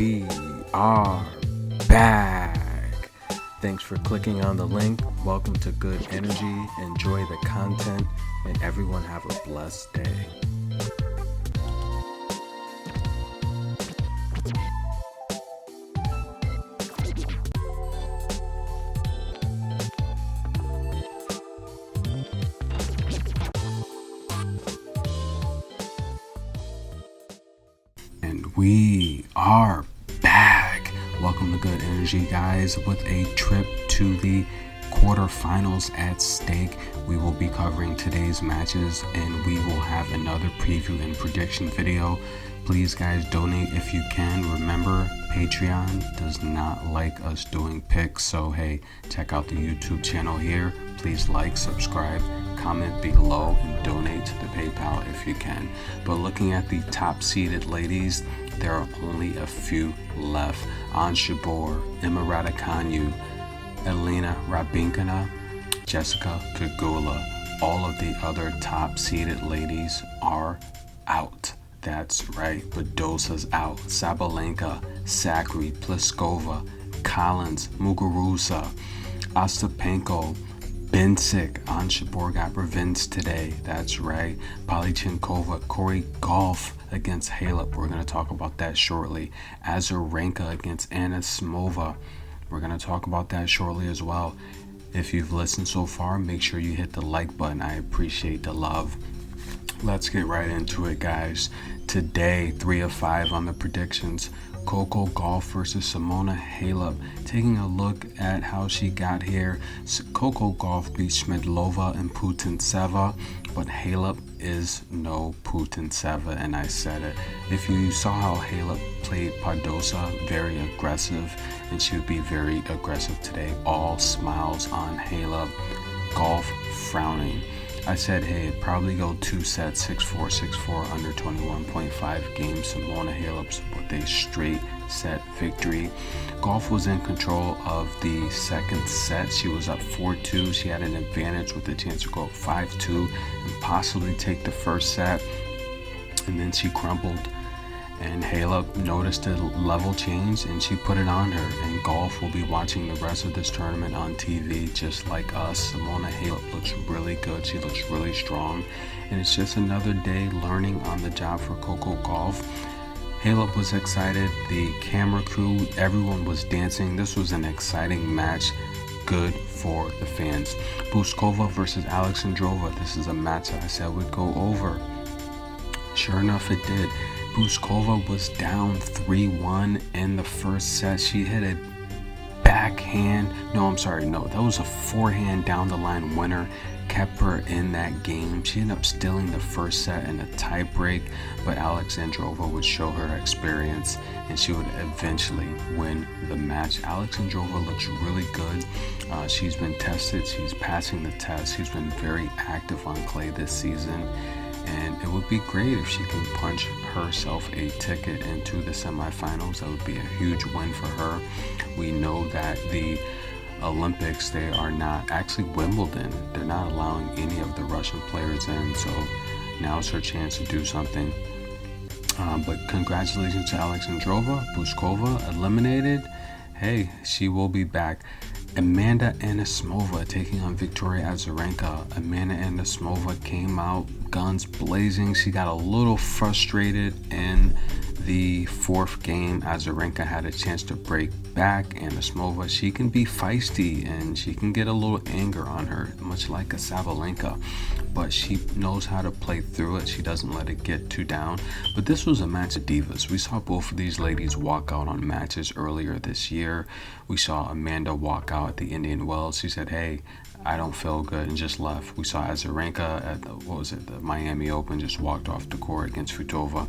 we are back. Thanks for clicking on the link. Welcome to Good Energy. Enjoy the content, and everyone have a blessed day. And we are back. Welcome to Good Energy, guys, with a trip to the quarterfinals at stake. We will be covering today's matches, and we will have another preview and prediction video. Please, guys, donate if you can. Remember, Patreon does not like us doing picks, so hey, check out the YouTube channel here. Please like, subscribe, comment below, and donate to the PayPal if you can. But looking at the top seeded ladies, there are only a few left. Anshibor, Emma Raducanu, Elena Rabinkina, Jessica Pegula. All of the other top seeded ladies are out. That's right, Badosa's out, Sabalenka, Sakari, Pliskova, Collins, Muguruza, Ostapenko, Bencic. Anshibor got revenge today. That's right. Polychenkova, Corey Golf against Halep. We're going to talk about that shortly. Azarenka against Anisimova. We're going to talk about that shortly as well. If you've listened so far, make sure you hit the like button. I appreciate the love. Let's get right into it, guys. Today, 3 of 5 on the predictions. Coco Gauff versus Simona Halep. Taking a look at how she got here. Coco Gauff beat Smedlova and Putintseva, but Halep is no Putintseva, and I said it. If you saw how Halep played Pagola, very aggressive, and she would be very aggressive today. All smiles on Halep. Gauff frowning. I said, hey, it'd probably go 2 sets, 6-4, 6-4, under 21.5 games. Simona Halep's with a straight set victory. Gauff was in control of the second set. She was up 4-2. She had an advantage with a chance to go up 5-2 and possibly take the first set. And then she crumbled. And Halep noticed a level change, and she put it on her. And Gauff will be watching the rest of this tournament on TV just like us. Simona Halep looks really good. She looks really strong. And it's just another day learning on the job for Coco Gauff. Halep was excited. The camera crew, everyone was dancing. This was an exciting match. Good for the fans. Buscova versus Alexandrova. This is a match that I said would go over. Sure enough, it did. Buscova was down 3-1 in the first set. She hit a that was a forehand down the line winner, kept her in that game. She ended up stealing the first set in a tie break, but Alexandrova would show her experience and she would eventually win the match. Alexandrova looks really good. She's been tested. She's passing the test. She's been very active on clay this season. And it would be great if she can punch herself a ticket into the semifinals. That would be a huge win for her. We know that the Olympics, they are not, actually Wimbledon, they're not allowing any of the Russian players in. So now's her chance to do something. But congratulations to Alexandrova. Buscova eliminated. Hey, she will be back. Amanda Anisimova taking on Victoria Azarenka. Amanda Anisimova came out guns blazing. She got a little frustrated in the fourth game. Azarenka had a chance to break back. Anisimova, she can be feisty and she can get a little anger on her, much like a Sabalenka, but she knows how to play through it. She doesn't let it get too down. But this was a match of divas. We saw both of these ladies walk out on matches earlier this year. We saw Amanda walk out at the Indian Wells. She said, hey, I don't feel good, and just left. We saw Azarenka at the Miami Open, just walked off the court against Futova.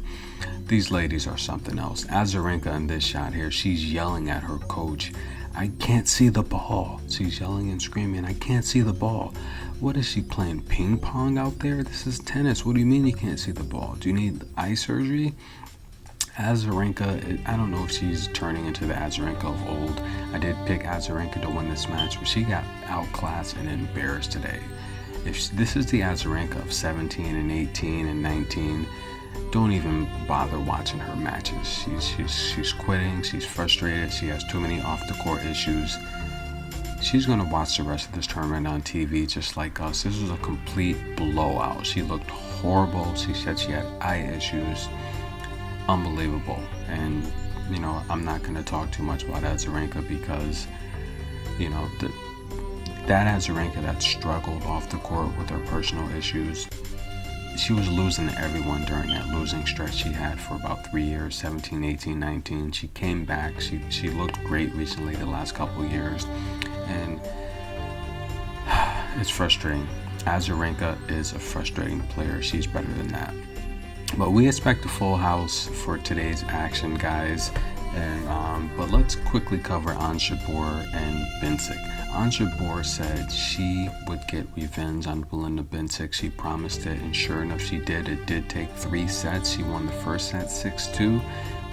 These ladies are something else. Azarenka in this shot here, she's yelling at her coach, I can't see the ball. She's yelling and screaming, I can't see the ball. What is she playing, ping pong out there? This is tennis. What do you mean you can't see the ball? Do you need eye surgery? Azarenka, I don't know if she's turning into the Azarenka of old. I did pick Azarenka to win this match, but she got outclassed and embarrassed today. If this is the Azarenka of 17 and 18 and 19, don't even bother watching her matches. She's quitting. She's frustrated. She has too many off the court issues. She's gonna watch the rest of this tournament on TV just like us. This was a complete blowout. She looked horrible. She said she had eye issues. Unbelievable. And I'm not gonna talk too much about Azarenka because that Azarenka that struggled off the court with her personal issues. She was losing to everyone during that losing stretch she had for about 3 years, 17, 18, 19. She came back. She looked great recently the last couple years. And it's frustrating. Azarenka is a frustrating player. She's better than that. But we expect a full house for today's action, guys. But let's quickly cover Ons Jabeur and Bencic. Ons Jabeur said she would get revenge on Belinda Bencic. She promised it, and sure enough, she did. It did take 3 sets. She won the first set 6-2.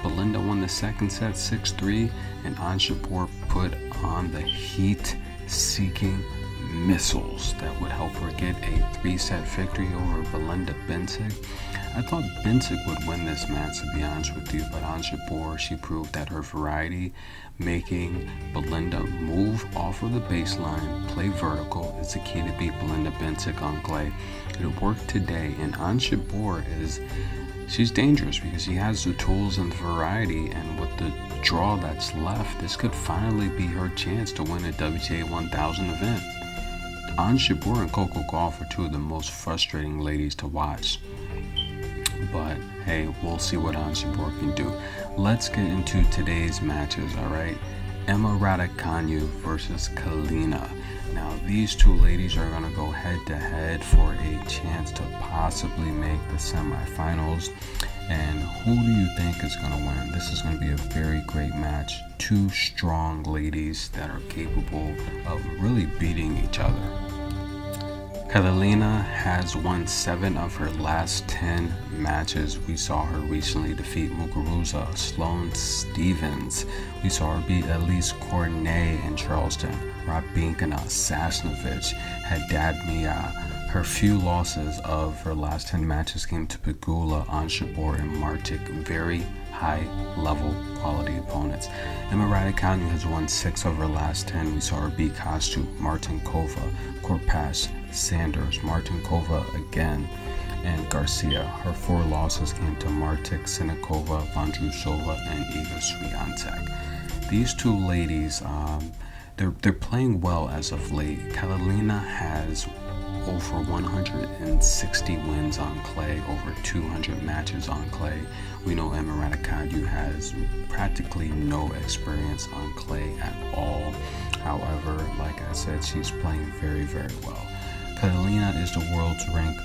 Belinda won the second set 6-3, and Ons Jabeur put on the heat-seeking missiles that would help her get a 3-set victory over Belinda Bencic. I thought Bencic would win this match, to be honest with you, but Ons Jabeur, she proved that her variety, making Belinda move off of the baseline, play vertical, is the key to beat Belinda Bencic on clay. It worked today, and Ons Jabeur she's dangerous because she has the tools and the variety, and with the draw that's left, this could finally be her chance to win a WTA 1000 event. Ons Jabeur and Coco are two of the most frustrating ladies to watch. But hey, we'll see what Ons Jabeur can do. Let's get into today's matches, alright? Emma Raducanu versus Kalina. Now, these two ladies are going to go head-to-head for a chance to possibly make the semifinals. And who do you think is going to win? This is going to be a very great match. Two strong ladies that are capable of really beating each other. Kalina has won 7 of her last 10 matches. We saw her recently defeat Muguruza, Sloane Stevens. We saw her beat Elise Cornet in Charleston, Raducanu, Sasnovich, Haddad Mia. Her few losses of her last 10 matches came to Pegula, Ons Jabeur, and Martic. Very high-level quality opponents. Emma Raducanu has won 6 of her last 10. We saw her beat Kostu, Martinkova, Korpash, Sanders, Martinkova again, and Garcia. Her 4 losses came to Martic, Sinikova, Vondrousova, and Iga Swiatek. These two ladies, they're playing well as of late. Kalina has over 160 wins on clay, over 200 matches on clay. We know Emma Raducanu has practically no experience on clay at all. However, like I said, she's playing very, very well. Kalina is the world's ranked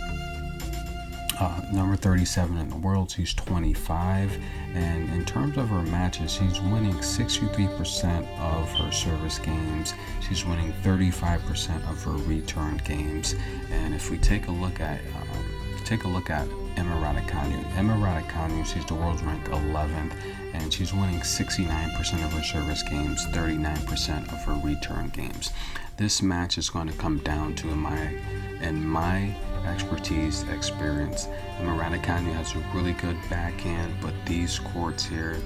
number 37 in the world. She's 25, and in terms of her matches, she's winning 63% of her service games. She's winning 35% of her return games. And if we take a look at Emma Raducanu, she's the world's ranked 11th, and she's winning 69% of her service games, 39% of her return games. This match is going to come down to, in my experience, Emma Raducanu has a really good backhand, but these courts here,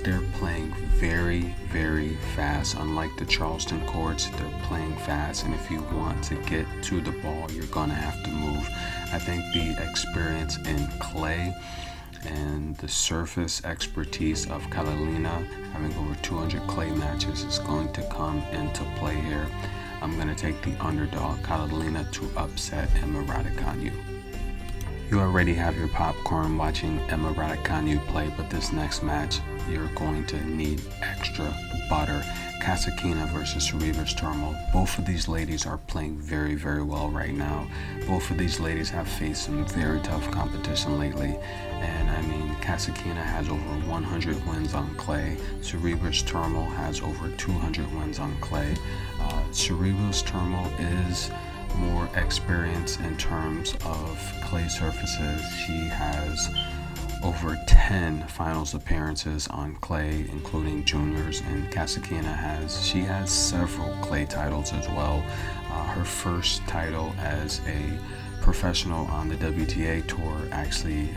they're playing very, very fast. Unlike the Charleston courts, they're playing fast, and if you want to get to the ball, you're going to have to move. I think the experience in clay and the surface expertise of Kalina, having over 200 clay matches, is going to come into play here. I'm going to take the underdog, Kalina, to upset Emma Raducanu. You already have your popcorn watching Emma Raducanu play, but this next match, you're going to need extra butter. Kasatkina versus Sorribes Tormo. Both of these ladies are playing very, very well right now. Both of these ladies have faced some very tough competition lately. And I mean, Kasatkina has over 100 wins on clay. Sorribes Tormo has over 200 wins on clay. Sorribes Tormo is more experienced in terms of clay surfaces. She has over 10 finals appearances on clay, including juniors, and Kasatkina has several clay titles as well. Her first title as a professional on the WTA tour actually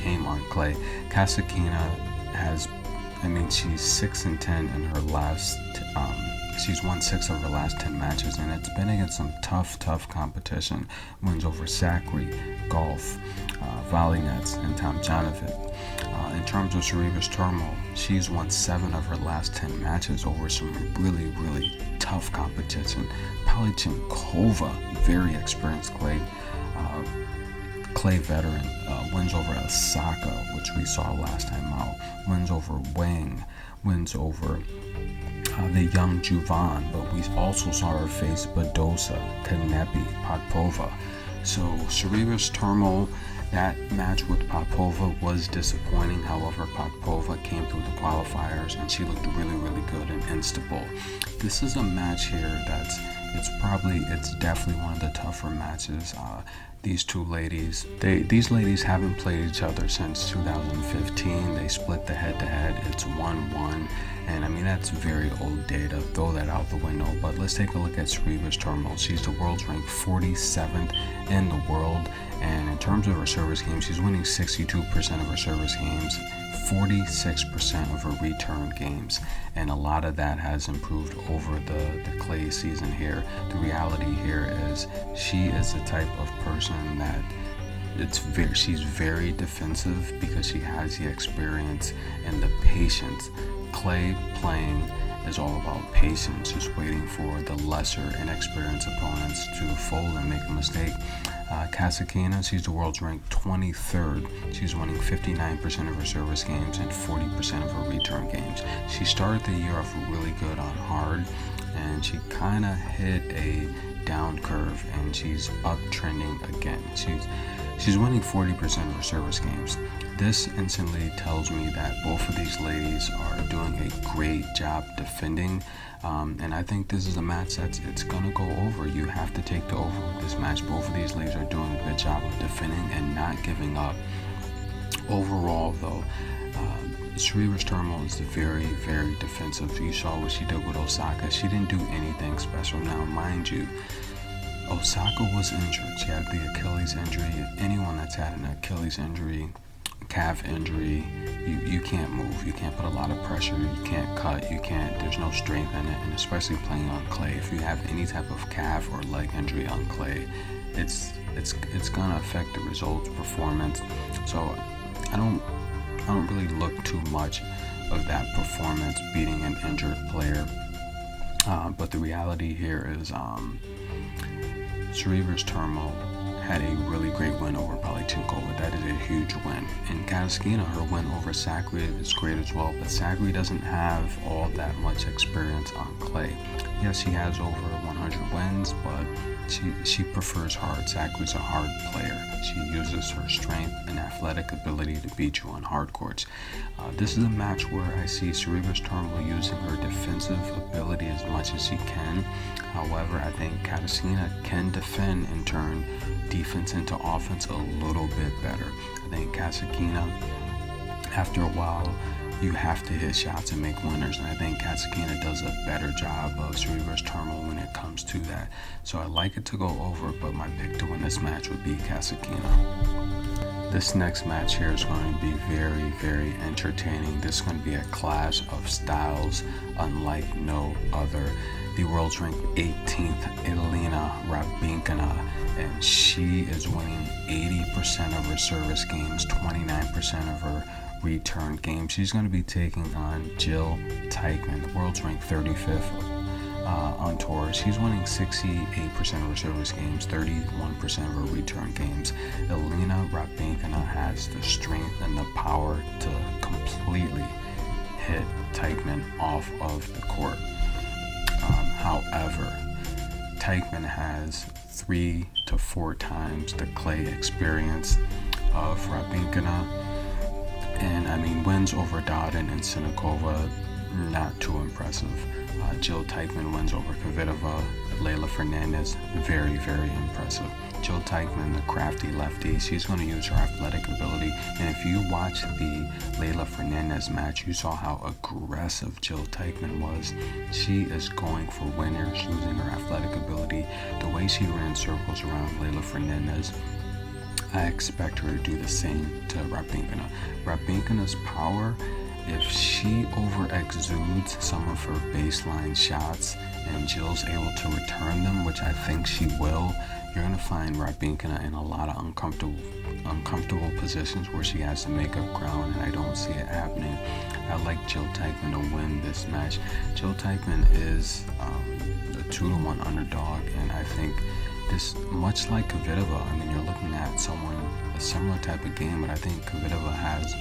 came on clay. Kasatkina has, she's 6-10 in her last. She's won 6 of her last 10 matches, and it's been against some tough competition. Wins over Sakri, Golf, Volley Nets, and Tomjanovic. In terms of Sorribes Tormo, she's won 7 of her last 10 matches over some really tough competition. Palichinkova, very experienced clay veteran, wins over Osaka, which we saw last time out. Wins over Wang, wins over the young Juvan, but we also saw her face Badosa, Kanepi, Popova. So Sorribes Tormo, that match with Popova was disappointing. However, Popova came through the qualifiers and she looked really good in Istanbul. This is a match here it's definitely one of the tougher matches. These two ladies, these ladies haven't played each other since 2015. They split the head-to-head. It's 1-1. And that's very old data. Throw that out the window. But let's take a look at Sorribes Tormo. She's the world's ranked 47th in the world. And in terms of her service games, she's winning 62% of her service games, 46% of her return games. And a lot of that has improved over the clay season here. The reality here is she is the type of person that she's very defensive because she has the experience and the patience. Clay playing is all about patience, just waiting for the lesser inexperienced opponents to fold and make a mistake. Kasatkina, she's the world's ranked 23rd. She's winning 59% of her service games and 40% of her return games. She started the year off really good on hard, and she kind of hit a down curve, and she's uptrending again. She's winning 40% of her service games. This instantly tells me that both of these ladies are doing a great job defending, and I think this is a match it's gonna go over. You have to take the over with this match. Both of these ladies are doing a good job of defending and not giving up. Overall, though, Sorribes Tormo is very defensive. You saw what she did with Osaka. She didn't do anything special. Now, mind you, Osaka was injured. She had the Achilles injury. Anyone that's had an Achilles injury, calf injury, you can't move. You can't put a lot of pressure. You can't cut. There's no strength in it. And especially playing on clay, if you have any type of calf or leg injury on clay, it's gonna affect the results, performance. So I don't really look too much of that performance beating an injured player. But the reality here is Sorribes Tormo had a really great win over Palichinkova. That is a huge win. And Kasatkina, her win over Sakri is great as well, but Sakri doesn't have all that much experience on clay. Yes, she has over 100 wins, but she prefers hard. Sakri's a hard player. She uses her strength and athletic ability to beat you on hard courts. This is a match where I see Sorribes Tormo using her defensive ability as much as she can. However, I think Kasatkina can defend and turn defense into offense a little bit better. I think Kasatkina, after a while, you have to hit shots and make winners, and I think Kasatkina does a better job of Sorribes Tormo when it comes to that. So I like it to go over, but my pick to win this match would be Kasatkina. This next match here is going to be very entertaining. This is going to be a clash of styles unlike no other. The world's ranked 18th, Elena Raducanu, and she is winning 80% of her service games, 29% of her return games. She's going to be taking on Jill Teichmann, the world's ranked 35th on tour. She's winning 68% of her service games, 31% of her return games. Elena Raducanu has the strength and the power to completely hit Teichmann off of the court. However, Teichmann has 3 to 4 times the clay experience of Raducanu. And wins over Dodin and Sinikova, not too impressive. Jill Teichmann wins over Kvitova, Leylah Fernandez, very impressive. Jill Teichmann, the crafty lefty, she's going to use her athletic ability. And if you watch the Leylah Fernandez match, you saw how aggressive Jill Teichmann was. She is going for winners using her athletic ability. The way she ran circles around Leylah Fernandez, I expect her to do the same to Raducanu. Raducanu's power, if she over-exudes some of her baseline shots and Jill's able to return them, which I think she will, you're going to find Raducanu in a lot of uncomfortable positions where she has to make up ground, and I don't see it happening. I like Jill Teichmann to win this match. Jill Teichmann is a 2-1 underdog, and I think this, much like Kvitova, I mean, you're looking at a similar type of game, but I think Kvitova has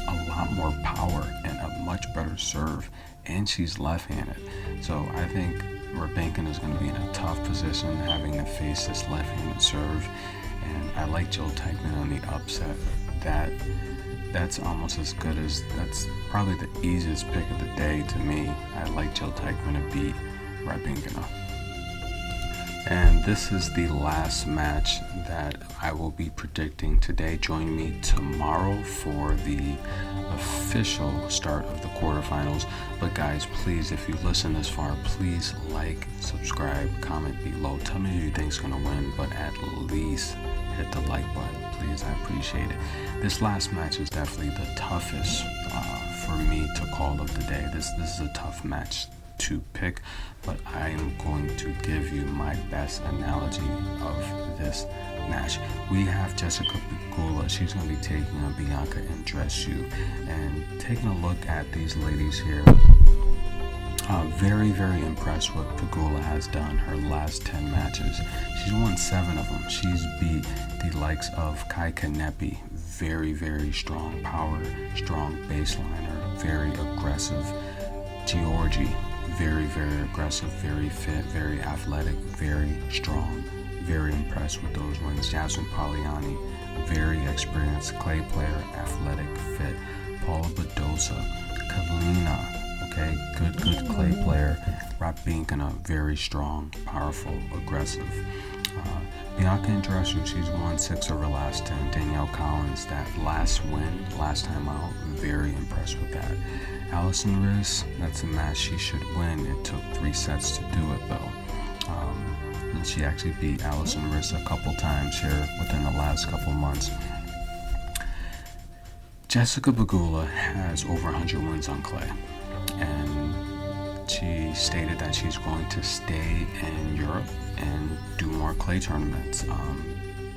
a lot more power and a much better serve, and she's left-handed. So I think Raducanu is going to be in a tough position having to face this left-handed serve, and I like Jill Teichmann on the upset. That's almost as good as, that's probably the easiest pick of the day to me. I like Jill Teichmann to beat Raducanu. And this is the last match that I will be predicting today. Join me tomorrow for the official start of the quarterfinals. But guys, please, if you listen this far, please like, subscribe, comment below. Tell me who you think is going to win, but at least hit the like button, please. I appreciate it. This last match is definitely the toughest for me to call of the day. This is a tough match to pick, but I am going to give you my best analogy of this match. We have Jessica Pegula. She's going to be taking on Bianca Andreescu, and taking a look at these ladies here. Very, very impressed what Pegula has done her last 10 matches. She's won 7 of them. She's beat the likes of Kanye, very, very strong power, strong baseliner, very aggressive. Georgie, very, very aggressive, very fit, very athletic, very strong. Very impressed with those wins. Jasmine Poliani, very experienced clay player, athletic, fit. Paula Badosa, Kalina, okay, good clay player. Raducanu, very strong, powerful, aggressive. Bianca Andreescu, she's won 6 of her last 10. Danielle Collins, that last win, last time out, very impressed with that. Allison Riss, that's a match she should win. It took 3 sets to do it though. And she actually beat Allison Riss a couple times here within the last couple months. Jessica Pegula has over 100 wins on clay, and she stated that she's going to stay in Europe and do more clay tournaments.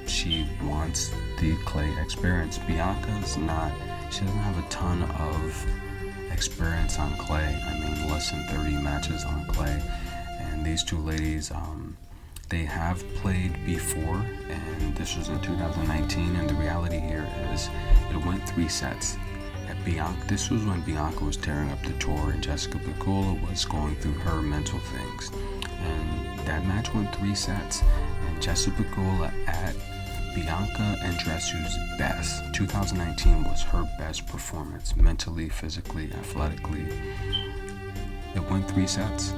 She wants the clay experience. Bianca's not, she doesn't have a ton of experience on clay. I mean, less than 30 matches on clay. And these two ladies, they have played before, and this was in 2019, and the reality here is it went 3 sets. At Bianca, this was when Bianca was tearing up the tour and Jessica Pegula was going through her mental things. And that match went 3 sets, and Jessica Pegula at Bianca Andreescu's best. 2019 was her best performance, mentally, physically, athletically. It went 3 sets.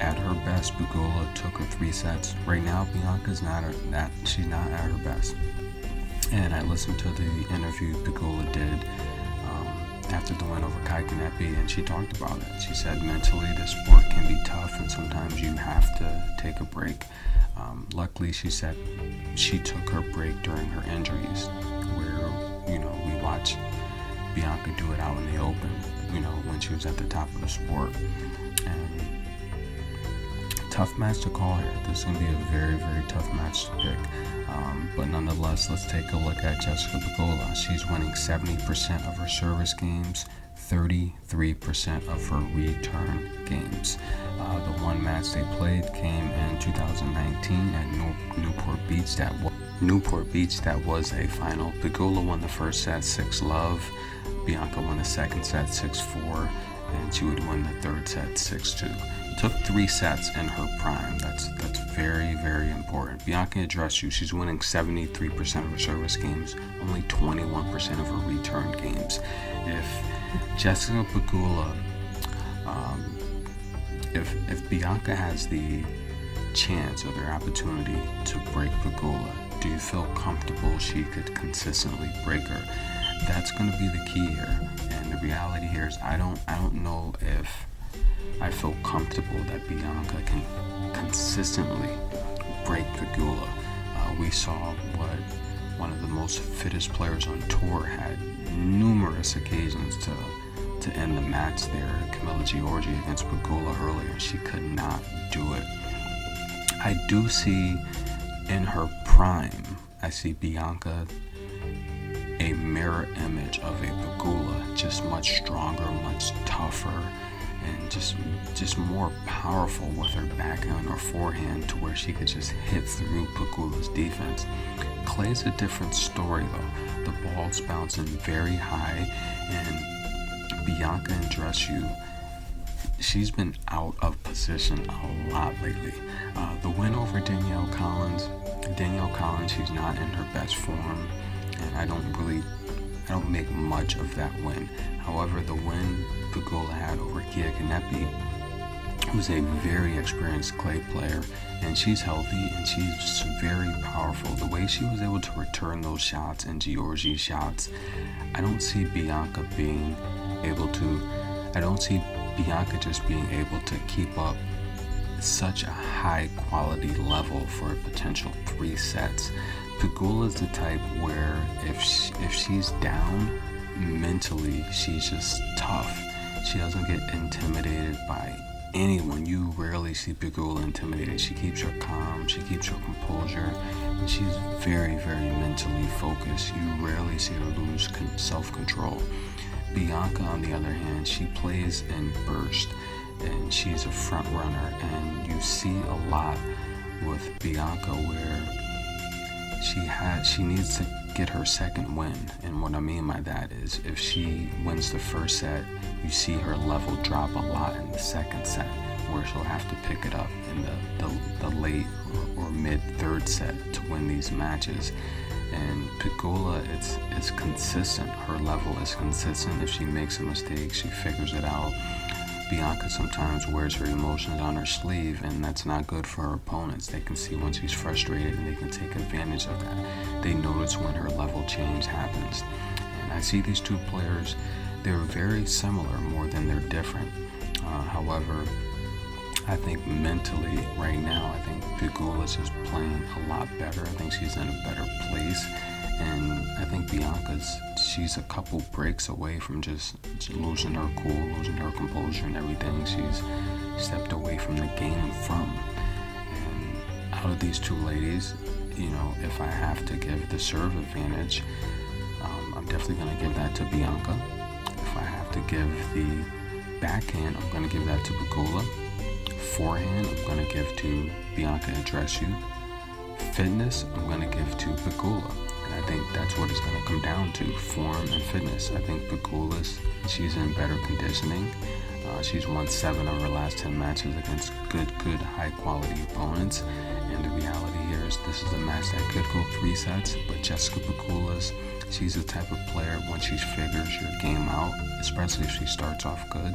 At her best, Pegula took her 3 sets. Right now, Bianca's she's not at her best. And I listened to the interview Pegula did after the win over Kanye, and she talked about it. She said mentally the sport can be tough, and sometimes you have to take a break. Luckily, she said she took her break during her injuries, where, we watched Bianca do it out in the open, when she was at the top of the sport. And tough match to call here. This is going to be a very, very tough match to pick. But nonetheless, let's take a look at Jessica Pegula. She's winning 70% of her service games, 33% of her return games. The one match they played came in 2019 at Newport Beach. That was a final. Pegula won the first set 6-love. Bianca won the second set 6-4, and she would win the third set 6-2. Took 3 sets in her prime. That's very, very important. Bianca Andreescu, she's winning 73% of her service games, only 21% of her return games. If Jessica Pegula, if Bianca has the chance or the opportunity to break Pegula, do you feel comfortable she could consistently break her? That's going to be the key here. And the reality here is I don't know if I feel comfortable that Bianca can consistently break Pegula. we saw what one of the most fittest players on tour had numerous occasions to end the match there. Camila Giorgi against Pegula earlier, she could not do it. I do see in her prime, I see Bianca a mirror image of a Pegula, just much stronger, much tougher, and just more powerful with her backhand or forehand, to where she could just hit through Pegula's defense. Clay's a different story though. The ball's bouncing very high, and Bianca Andreescu, she's been out of position a lot lately. The win over Danielle Collins, she's not in her best form, and I don't make much of that win. However, the win Pagola had over Kia Kanepi, who's a very experienced clay player, and she's healthy and she's very powerful. The way she was able to return those shots and Giorgi's shots, I don't see Bianca just being able to keep up such a high quality level for a potential 3 sets. Pegula's the type where if she's down mentally, she's just tough. She doesn't get intimidated by anyone. You rarely see Pegula intimidated. She keeps her calm, she keeps her composure, and she's very, very mentally focused. You rarely see her lose self-control. Bianca, on the other hand, she plays in burst, and she's a front runner, and you see a lot with Bianca where she needs to get her second win. And what I mean by that is, if she wins the first set, you see her level drop a lot in the second set, where she'll have to pick it up in the late or mid third set to win these matches. And Pegula, it's consistent. Her level is consistent. If she makes a mistake, she figures it out. Bianca sometimes wears her emotions on her sleeve, and that's not good for her opponents. They can see when she's frustrated, and they can take advantage of that. They notice when her level change happens. And I see these two players, they're very similar more than they're different. However, I think mentally right now, I think Pegula's just playing a lot better. I think she's in a better place. And I think she's a couple breaks away from just losing her cool, losing her composure and everything she's stepped away from the game from. And out of these two ladies, if I have to give the serve advantage, I'm definitely going to give that to Bianca. If I have to give the backhand, I'm going to give that to Pegula. Forehand, I'm going to give to Bianca Andreescu. Fitness, I'm going to give to Pegula. And I think that's what it's going to come down to, form and fitness. I think Pegula's, she's in better conditioning. She's won 7 of her last 10 matches against good, high-quality opponents. And the reality here is this is a match that could go 3 sets, but Jessica Pegula's, she's the type of player, when she figures your game out, especially if she starts off good,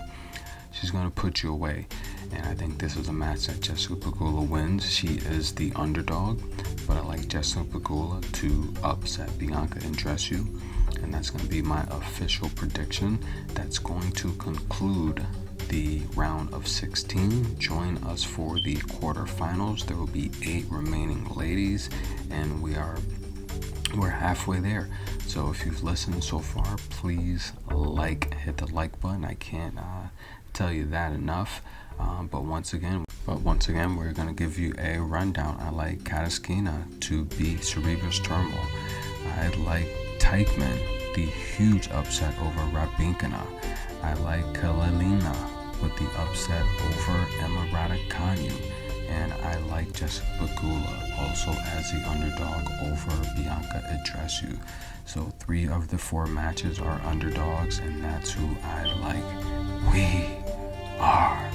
she's going to put you away. And I think this is a match that Jessica Pegula wins. She is the underdog, but I like Jessica Pegula to upset Bianca Andreescu. And that's going to be my official prediction. That's going to conclude the round of 16. Join us for the quarterfinals. There will be 8 remaining ladies, and we're halfway there. So if you've listened so far, please hit the like button. I can't tell you that enough. But once again, we're going to give you a rundown. I like Kataskina to beat Cerebus Turmoil. I like Teichmann, the huge upset over Raducanu. I like Kalina with the upset over Emma Raducanu. And I like Jessica Pegula also as the underdog over Bianca Andreescu. So 3 of the 4 matches are underdogs, and that's who I like. We are